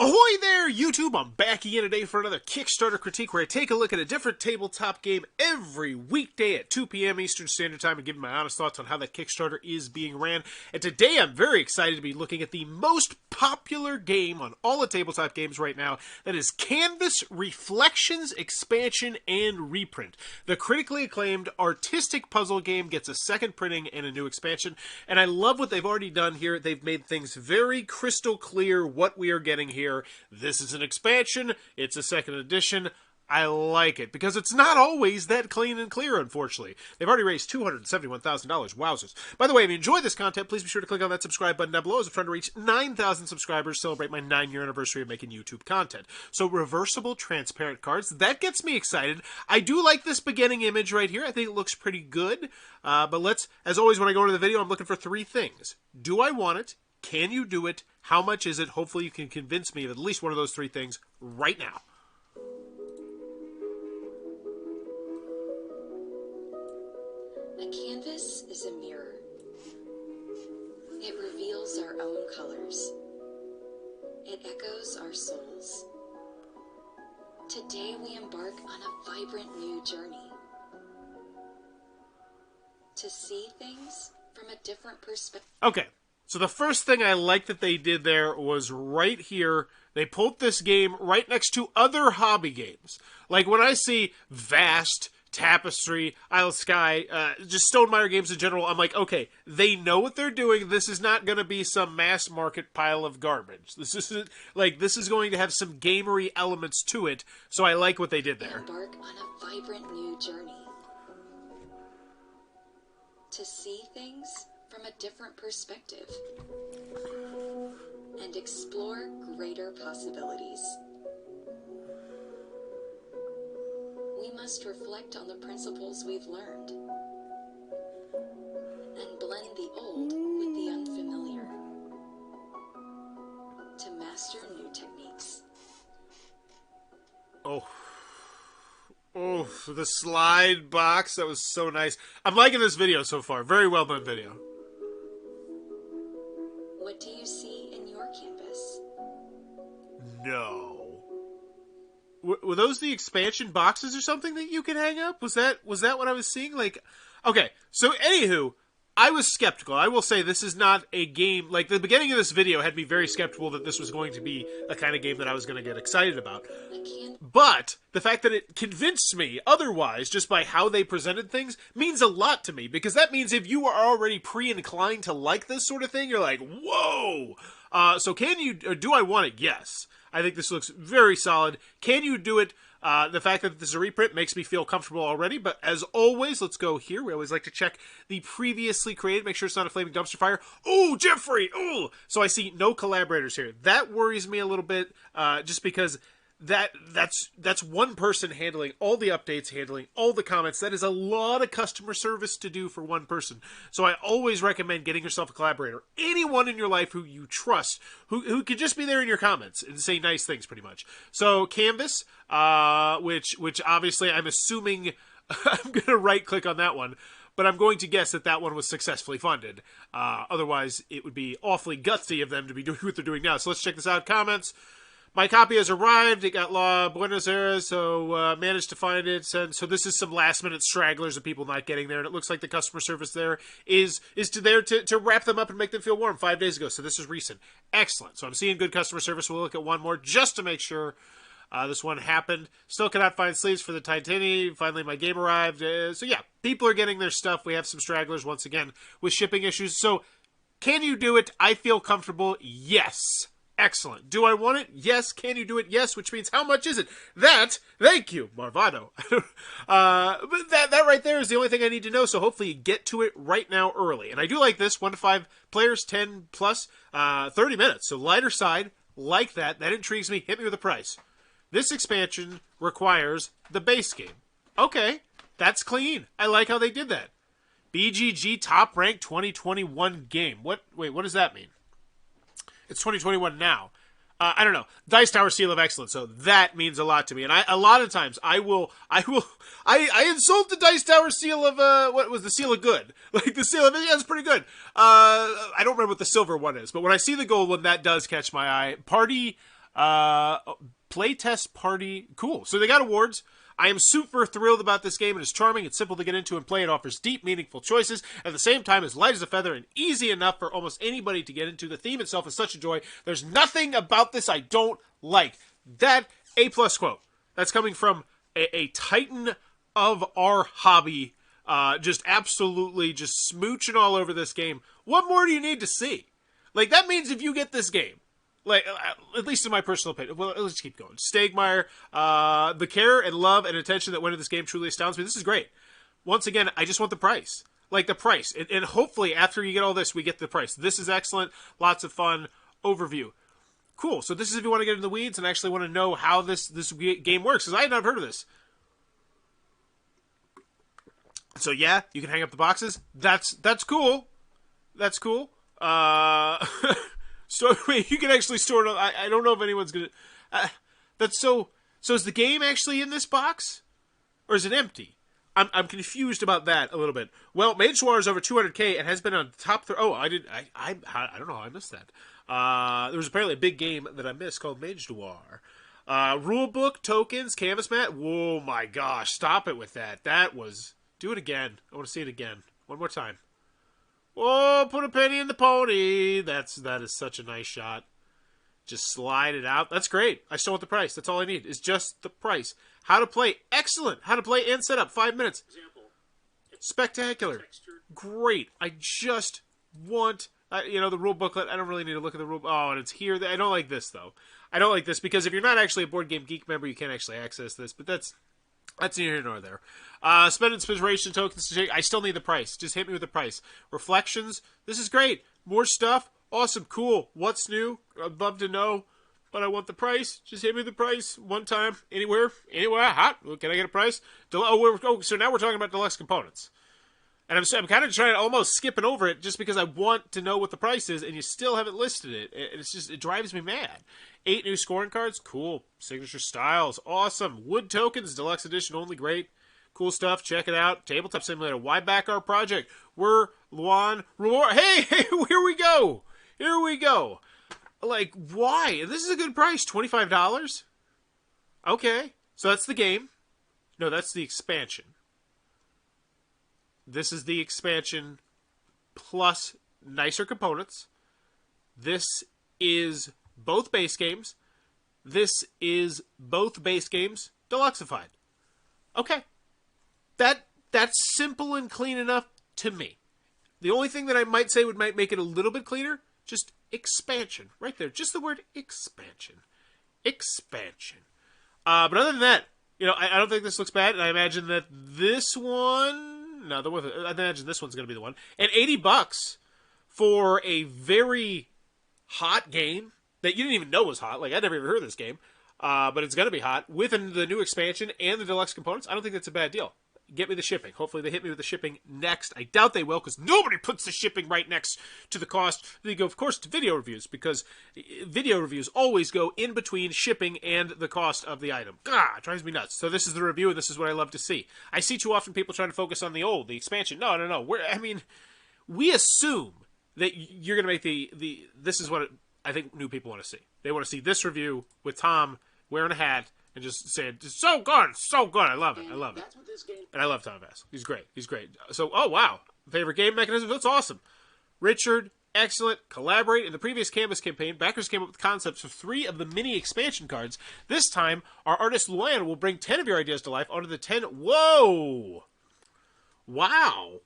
Ahoy there, YouTube! I'm back again today for another Kickstarter critique where I take a look at a different tabletop game every weekday at 2 p.m. Eastern Standard Time and give my honest thoughts on how that Kickstarter is being ran. And today I'm very excited to be looking at the most popular game on all the tabletop games right now. That is Canvas Reflections Expansion and Reprint. The critically acclaimed artistic puzzle game gets a second printing and a new expansion. And I love what they've already done here. They've made things very crystal clear what we are getting here. This is an expansion, it's a second edition. I like it, because it's not always that clean and clear, unfortunately. They've already raised $271,000. Wowzers. By the way, if you enjoyed this content, please be sure to click on that subscribe button down below as I'm trying to reach 9,000 subscribers, celebrate my 9-year anniversary of making YouTube content. So, reversible, transparent cards, that gets me excited. I do like this beginning image right here. I think it looks pretty good. But let's, as always, when I go into the video, I'm looking for three things. Do I want it? Can you do it? How much is it? Hopefully you can convince me of at least one of those three things right now. A canvas is a mirror. It reveals our own colors. It echoes our souls. Today we embark on a vibrant new journey. To see things from a different perspective. Okay. So the first thing I like that they did there was right here, they pulled this game right next to other hobby games. Like when I see Vast, Tapestry, Isle of Skye, just Stonemaier games in general, I'm like, okay, they know what they're doing. This is not going to be some mass market pile of garbage. This is going to have some gamery elements to it, so I like what they did there. Embark on a vibrant new journey. To see things from a different perspective and explore greater possibilities. We must reflect on the principles we've learned and blend the old with the unfamiliar to master new techniques. Oh, the slide box, that was so nice. I'm liking this video so far. Very well done video. What do you see in your canvas? No. Were those the expansion boxes or something that you could hang up? Was that what I was seeing? Like, okay, so anywho, I was skeptical. I will say this is not a game, like the beginning of this video had me very skeptical that this was going to be a kind of game that I was going to get excited about. But the fact that it convinced me otherwise, just by how they presented things, means a lot to me. Because that means if you are already pre-inclined to like this sort of thing, you're like, whoa! So can you, or do I want it? Yes. I think this looks very solid. Can you do it? The fact that this is a reprint makes me feel comfortable already, but as always, let's go here. We always like to check the previously created, make sure it's not a flaming dumpster fire. Oh, Jeffrey! Oh! So I see no collaborators here. That worries me a little bit, just because that's one person handling all the updates, handling all the comments. That is a lot of customer service to do for one person. So I always recommend getting yourself a collaborator. Anyone in your life who you trust, who could just be there in your comments and say nice things, pretty much. So Canvas, which obviously I'm assuming I'm going to right-click on that one. But I'm going to guess that that one was successfully funded. Otherwise, it would be awfully gutsy of them to be doing what they're doing now. So let's check this out. Comments. My copy has arrived. It got La Buenos Aires, so managed to find it. And so this is some last-minute stragglers of people not getting there. And it looks like the customer service there is there to wrap them up and make them feel warm 5 days ago. So this is recent. Excellent. So I'm seeing good customer service. We'll look at one more just to make sure this one happened. Still cannot find sleeves for the Titani. Finally, my game arrived. So yeah, people are getting their stuff. We have some stragglers once again with shipping issues. So can you do it? I feel comfortable. Yes. Excellent. Do I want it? Yes. Can you do it? Yes. Which means how much is it? Thank you, Marvado. But that right there is the only thing I need to know. So hopefully you get to it right now early. And I do like this. 1 to 5 players, 10 plus, 30 minutes. So lighter side, like that. That intrigues me. Hit me with a price. This expansion requires the base game. Okay. That's clean. I like how they did that. BGG Top Rank 2021 game. Wait, what does that mean? It's 2021 now. I don't know, Dice Tower Seal of Excellence. So that means a lot to me. And a lot of times I insult the Dice Tower Seal of, what was the Seal of Good? Like the Seal of, yeah, it's pretty good. I don't remember what the silver one is, but when I see the gold one, that does catch my eye. Party, playtest party, cool. So they got awards. I am super thrilled about this game. It is charming, it's simple to get into and play. It offers deep, meaningful choices. At the same time, it's light as a feather and easy enough for almost anybody to get into. The theme itself is such a joy. There's nothing about this I don't like. That A+ quote. That's coming from a titan of our hobby. Just absolutely just smooching all over this game. What more do you need to see? Like, that means if you get this game, like, at least in my personal opinion. Well, let's keep going. Stegmeyer, the care and love and attention that went into this game truly astounds me. This is great. Once again, I just want the price. Like, the price. And hopefully, after you get all this, we get the price. This is excellent. Lots of fun. Overview. Cool. So this is if you want to get in the weeds and actually want to know how this game works, because I had not heard of this. So, yeah, you can hang up the boxes. That's cool. That's cool. So wait, you can actually store it. I don't know if anyone's gonna. That's so. So is the game actually in this box, or is it empty? I'm confused about that a little bit. Well, Mage Noir is over 200K and has been on top. Oh, I didn't. I don't know how I missed that. There was apparently a big game that I missed called Mage Noir. Rulebook, tokens, canvas mat. Whoa, my gosh! Stop it with that. That was. Do it again. I want to see it again. One more time. Oh, put a penny in the pony. That is such a nice shot. Just slide it out. That's great. I still want the price. That's all I need is just the price. How to play. Excellent. How to play and set up. 5 minutes. Spectacular. Great. I just want, the rule booklet. I don't really need to look at the rule. Oh, and it's here. I don't like this, though. I don't like this because if you're not actually a Board Game Geek member, you can't actually access this. But that's neither here nor there. Spend inspiration tokens to take. I still need the price. Just hit me with the price. Reflections. This is great. More stuff. Awesome. Cool. What's new? I'd love to know. But I want the price. Just hit me the price. One time. Anywhere. Hot. Can I get a price? So now we're talking about deluxe components. And I'm kind of trying to almost skipping over it just because I want to know what the price is, and you still haven't listed it. It drives me mad. 8 new scoring cards. Cool. Signature styles. Awesome. Wood tokens. Deluxe edition only. Great. Cool stuff. Check it out. Tabletop Simulator. Why back our project? We're Luan. Hey, here we go. Here we go. Like, why? This is a good price. $25? Okay. So that's the game. No, that's the expansion. This is the expansion plus nicer components. This is both base games. This is both base games deluxeified. Okay. That's simple and clean enough to me. The only thing that I might say might make it a little bit cleaner, just expansion. Right there. Just the word expansion. Expansion. But other than that, I don't think this looks bad. And I imagine that this one... No, I imagine this one's going to be the one. And $80 for a very hot game that you didn't even know was hot. Like, I never even heard of this game. But it's going to be hot with the new expansion and the deluxe components. I don't think that's a bad deal. Get me the shipping. Hopefully they hit me with the shipping next. I doubt they will because nobody puts the shipping right next to the cost. They go, of course, to video reviews because video reviews always go in between shipping and the cost of the item. It drives me nuts. So this is the review and this is what I love to see. I see too often people trying to focus on the expansion. No. We assume that you're going to make this is what I think new people want to see. They want to see this review with Tom wearing a hat and just saying, it's so good, so good. I love it. And I love Tom Bass. He's great. So, oh, wow. Favorite game mechanism? That's awesome. Richard, excellent. Collaborate. In the previous Canvas campaign, backers came up with concepts for 3 of the mini expansion cards. This time, our artist Luan will bring 10 of your ideas to life onto the 10. Whoa! Wow.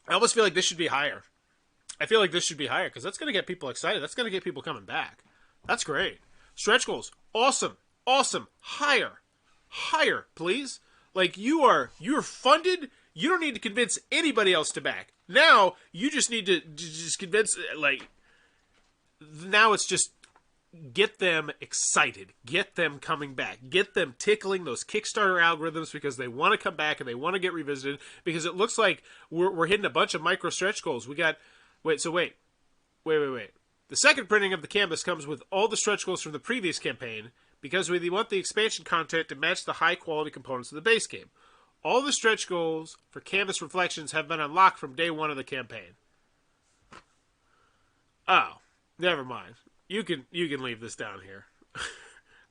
I almost feel like this should be higher. Because that's going to get people excited. That's going to get people coming back. That's great. Stretch goals. Awesome. Higher, please. Like, you're funded. You don't need to convince anybody else to back. Now, you just need to just convince, now it's just get them excited. Get them coming back. Get them tickling those Kickstarter algorithms because they want to come back and they want to get revisited because it looks like we're hitting a bunch of micro stretch goals. We got, wait. The second printing of the canvas comes with all the stretch goals from the previous campaign, because we want the expansion content to match the high-quality components of the base game. All the stretch goals for Canvas Reflections have been unlocked from day one of the campaign. Oh, never mind. You can leave this down here.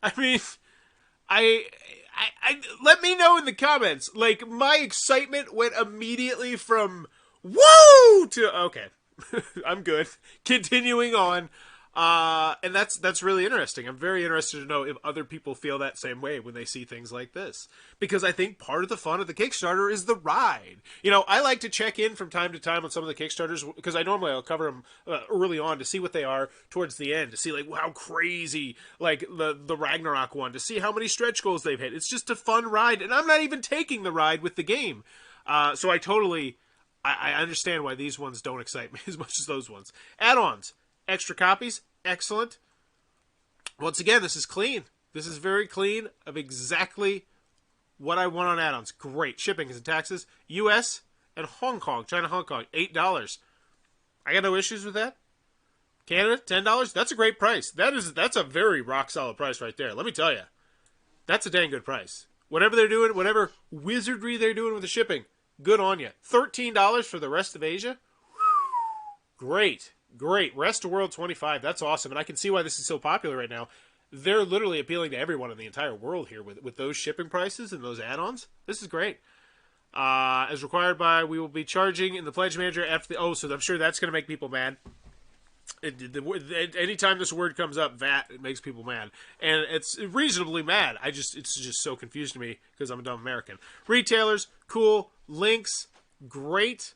I mean, I let me know in the comments. Like, my excitement went immediately from woo to okay. I'm good. Continuing on. And that's really interesting. I'm very interested to know if other people feel that same way when they see things like this. Because I think part of the fun of the Kickstarter is the ride. You know, I like to check in from time to time on some of the Kickstarters, because I'll cover them early on to see what they are towards the end, to see like how crazy, like the Ragnarok one, to see how many stretch goals they've hit. It's just a fun ride, and I'm not even taking the ride with the game. So I understand why these ones don't excite me as much as those ones. Add-ons. Extra copies. Excellent. Once again, this is clean. This is very clean of exactly what I want on add-ons. Great. Shipping and taxes. U.S. and Hong Kong. China, Hong Kong. $8. I got no issues with that. Canada, $10. That's a great price. That's a very rock-solid price right there. Let me tell you. That's a dang good price. Whatever they're doing, whatever wizardry they're doing with the shipping, good on you. $13 for the rest of Asia. Great. Great. Rest of world, $25. That's awesome. And I can see why this is so popular right now. They're literally appealing to everyone in the entire world here with those shipping prices and those add-ons. This is great. As required by, we will be charging in the Pledge Manager after the... Oh, so I'm sure that's going to make people mad. Anytime this word comes up, VAT, it makes people mad. And it's reasonably mad. It's just so confused to me because I'm a dumb American. Retailers, cool. Links, great.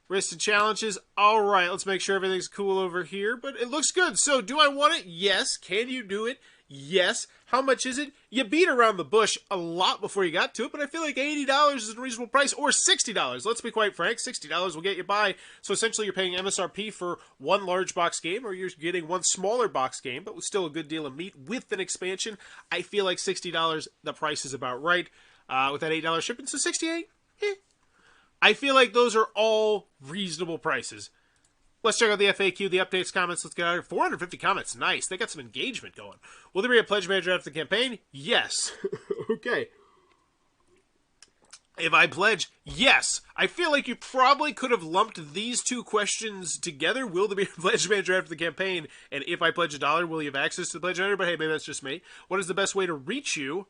Risks and challenges. All right, let's make sure everything's cool over here. But it looks good. So, do I want it? Yes. Can you do it? Yes. How much is it? You beat around the bush a lot before you got to it, but I feel like $80 is a reasonable price, or $60. Let's be quite frank. $60 will get you by. So, essentially, you're paying MSRP for one large box game, or you're getting one smaller box game, but with still a good deal of meat with an expansion. I feel like $60, the price is about right. With that $8 shipping, so $68. I feel like those are all reasonable prices. Let's check out the FAQ, the updates, comments. Let's get out of here. 450 comments. Nice. They got some engagement going. Will there be a pledge manager after the campaign? Yes. Okay. If I pledge, yes. I feel like you probably could have lumped these two questions together. Will there be a pledge manager after the campaign? And if I pledge $1, will you have access to the pledge manager? But hey, maybe that's just me. What is the best way to reach you?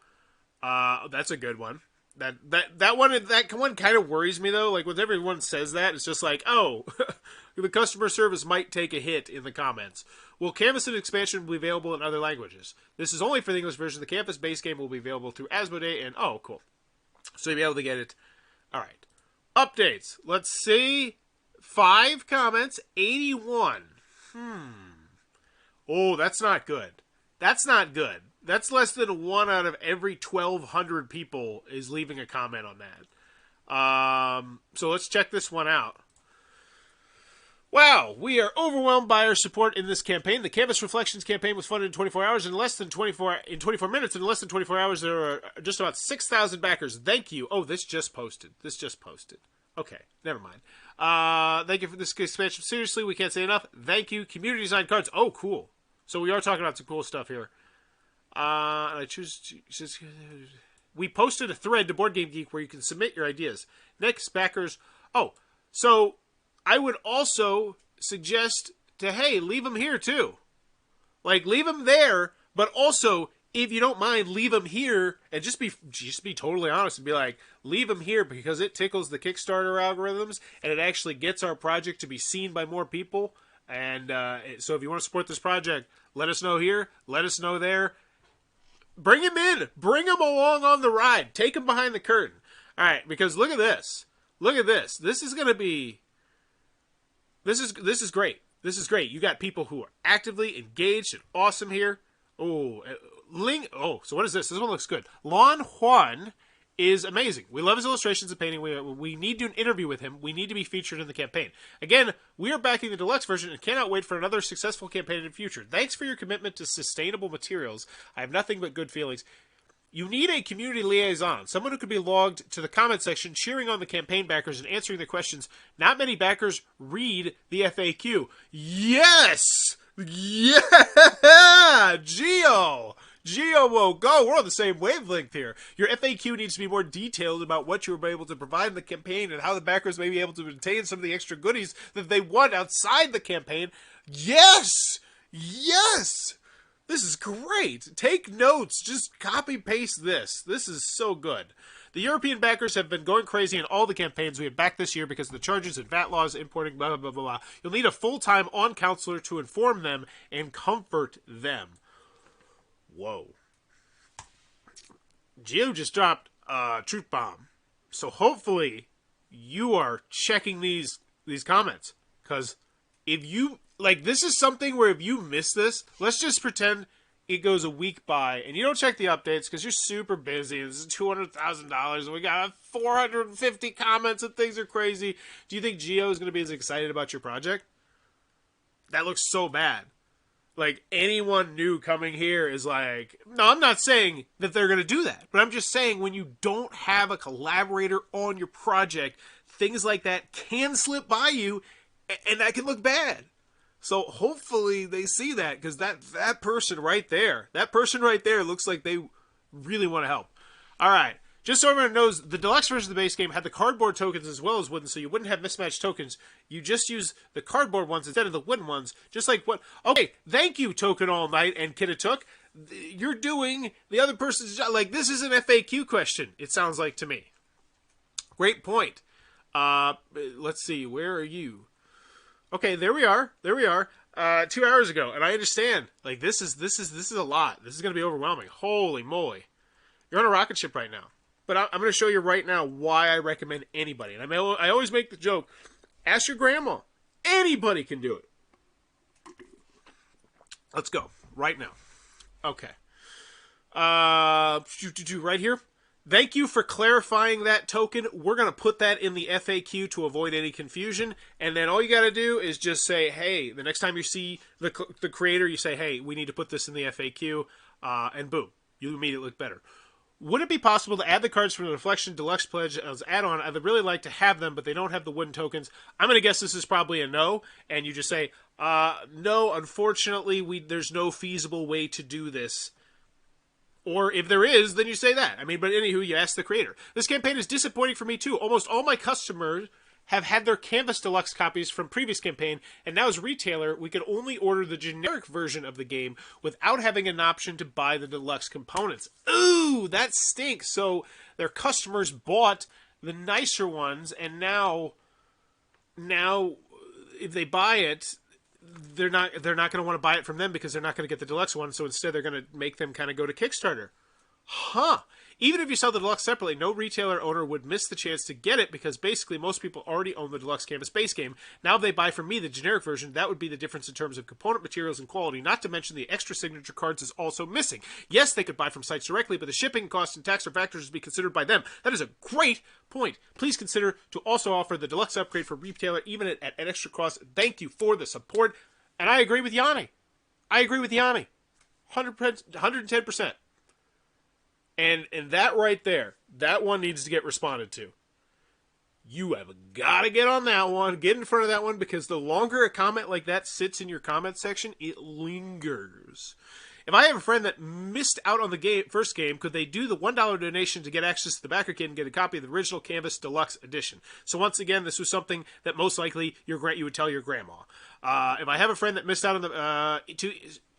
That's a good one. That one kind of worries me, though. Like, when everyone says that, it's just like, oh, the customer service might take a hit in the comments. Will Canvas and expansion be available in other languages? This is only for the English version. The Canvas base game will be available through Asmodee, and oh, cool. So you'll be able to get it. All right. Updates. Let's see. 5 comments, 81. Oh, that's not good. That's not good. That's less than 1 out of every 1,200 people is leaving a comment on that. So let's check this one out. Wow, we are overwhelmed by our support in this campaign. The Canvas Reflections campaign was funded in 24 hours. In 24 minutes, in less than 24 hours, there are just about 6,000 backers. Thank you. Oh, this just posted. Okay, never mind. Thank you for this expansion. Seriously, we can't say enough. Thank you. Community design cards. Oh, cool. So we are talking about some cool stuff here. And we posted a thread to Board Game Geek where you can submit your ideas. Next, backers. Oh, so I would also suggest to, hey, leave them here too. Like, leave them there, but also, if you don't mind, leave them here, and just be totally honest and be like, leave them here because it tickles the Kickstarter algorithms, and it actually gets our project to be seen by more people. And so if you want to support this project, let us know here, let us know there. Bring him in. Bring him along on the ride. Take him behind the curtain. All right, because look at this. Look at this. This is going to be... This is great. This is great. You got people who are actively engaged and awesome here. Oh, so what is this? This one looks good. Lon Juan is amazing. We love his illustrations and painting. We need to do an interview with him. We need to be featured in the campaign. Again, we are backing the deluxe version and cannot wait for another successful campaign in the future. Thanks for your commitment to sustainable materials. I have nothing but good feelings. You need a community liaison, someone who could be logged to the comment section, cheering on the campaign backers and answering their questions. Not many backers read the FAQ. Yes! Yeah! Geo will go. We're on the same wavelength here. Your FAQ needs to be more detailed about what you were able to provide in the campaign and how the backers may be able to obtain some of the extra goodies that they want outside the campaign. Yes! Yes! This is great. Take notes. Just copy paste this. This is so good. The European backers have been going crazy in all the campaigns we have backed this year because of the charges and VAT laws, importing, blah, blah, blah, blah, blah. You'll need a full-time on-counselor to inform them and comfort them. Whoa. Geo just dropped a truth bomb. So hopefully you are checking these comments. Because if you... Like, this is something where if you miss this, let's just pretend it goes a week by and you don't check the updates because you're super busy. This is $200,000 and we got 450 comments and things are crazy. Do you think Geo is going to be as excited about your project? That looks so bad. Like, anyone new coming here is like... No, I'm not saying that they're going to do that. But I'm just saying when you don't have a collaborator on your project, things like that can slip by you and that can look bad. So hopefully they see that, because that person right there looks like they really want to help. All right. Just so everyone knows, the deluxe version of the base game had the cardboard tokens as well as wooden, so you wouldn't have mismatched tokens. You just use the cardboard ones instead of the wooden ones, just like what... Okay, thank you, Token All Night and Kitatook. You're doing the other person's job. Like, this is an FAQ question, it sounds like to me. Great point. Let's see, where are you? Okay, there we are. 2 hours ago, and I understand. Like, this is a lot. This is going to be overwhelming. Holy moly. You're on a rocket ship right now. But I'm going to show you right now why I recommend anybody. And I always make the joke, ask your grandma. Anybody can do it. Let's go. Right now. Okay. Right here. Thank you for clarifying that token. We're going to put that in the FAQ to avoid any confusion. And then all you got to do is just say, hey, the next time you see the creator, you say, hey, we need to put this in the FAQ. And boom, you immediately look better. Would it be possible to add the cards from the Reflection Deluxe Pledge as add-on? I'd really like to have them, but they don't have the wooden tokens. I'm going to guess this is probably a no. And you just say, no, unfortunately, there's no feasible way to do this. Or if there is, then you say that. I mean, but anywho, you ask the creator. This campaign is disappointing for me too. Almost all my customers have had their Canvas Deluxe copies from previous campaign, and now as a retailer, we can only order the generic version of the game without having an option to buy the deluxe components. Ooh, that stinks. So their customers bought the nicer ones, and now if they buy it, they're not going to want to buy it from them because they're not going to get the deluxe one. So instead, they're going to make them kind of go to Kickstarter. Huh. Even if you sell the deluxe separately, no retailer owner would miss the chance to get it because basically most people already own the deluxe Canvas base game. Now if they buy from me the generic version, that would be the difference in terms of component materials and quality, not to mention the extra signature cards is also missing. Yes, they could buy from sites directly, but the shipping costs and tax are factors to be considered by them. That is a great point. Please consider to also offer the deluxe upgrade for retailer even at an extra cost. Thank you for the support. And I agree with Yanni. 110%. And that right there, that one needs to get responded to. You have got to get on that one, get in front of that one, because the longer a comment like that sits in your comment section, it lingers. If I have a friend that missed out on the first game, could they do the $1 donation to get access to the backer kit and get a copy of the original Canvas Deluxe Edition? So once again, this was something that most likely you would tell your grandma. If I have a friend that missed out on the...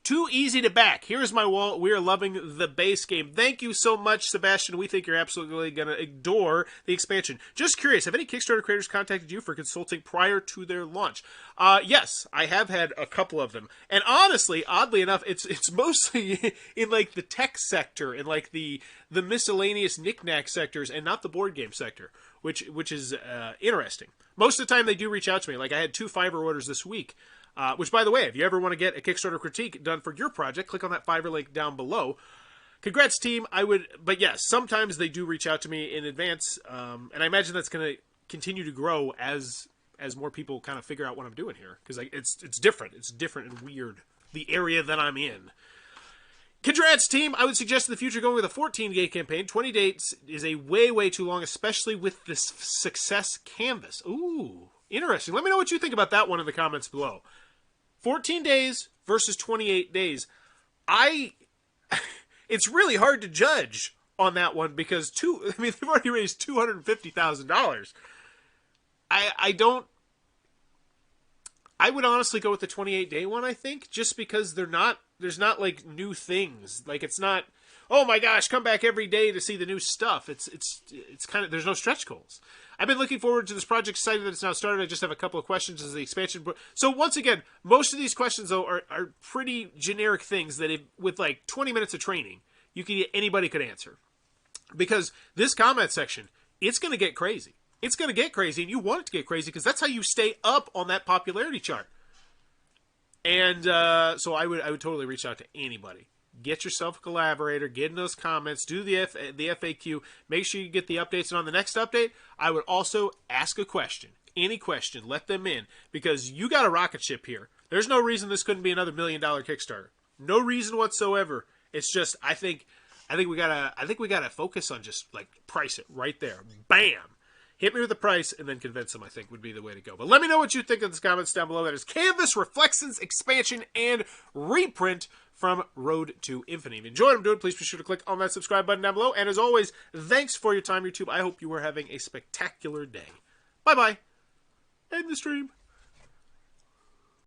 Too easy to back. Here's my wall. We are loving the base game. Thank you so much, Sebastian. We think you're absolutely going to adore the expansion. Just curious, have any Kickstarter creators contacted you for consulting prior to their launch? Yes, I have had a couple of them. And honestly, oddly enough, it's mostly in like the tech sector and like the miscellaneous knickknack sectors and not the board game sector, which is interesting. Most of the time they do reach out to me. Like I had 2 Fiverr orders this week. Which, by the way, if you ever want to get a Kickstarter critique done for your project, click on that Fiverr link down below. Congrats, team. But yes, sometimes they do reach out to me in advance, and I imagine that's going to continue to grow as more people kind of figure out what I'm doing here, because it's different. It's different and weird, the area that I'm in. Congrats, team. I would suggest in the future going with a 14-day campaign. 20 days is a way too long, especially with this success canvas. Ooh, interesting. Let me know what you think about that one in the comments below. 14 days versus 28 days. It's really hard to judge on that one because they've already raised $250,000. I would honestly go with the 28-day one, I think, just because there's not like new things. Like it's not, oh my gosh, come back every day to see the new stuff. It's kind of, there's no stretch goals. I've been looking forward to this project, excited that it's now started. I just have a couple of questions as the expansion. So once again, most of these questions though are pretty generic things that with like 20 minutes of training, anybody could answer. Because this comment section, it's going to get crazy. It's going to get crazy, and you want it to get crazy because that's how you stay up on that popularity chart. And so I would totally reach out to anybody. Get yourself a collaborator, get in those comments, do the FAQ, make sure you get the updates. And on the next update, I would also ask a question. Any question, let them in, because you got a rocket ship here. There's no reason this couldn't be another $1 million Kickstarter. No reason whatsoever. It's just I think we gotta focus on just like price it right there. Bam! Hit me with the price and then convince them, I think, would be the way to go. But let me know what you think in the comments down below. That is Canvas, Reflections, Expansion, and Reprint from Road to Infinity. If you enjoyed what I'm doing, please be sure to click on that subscribe button down below. And as always, thanks for your time, YouTube. I hope you are having a spectacular day. Bye-bye. End the stream.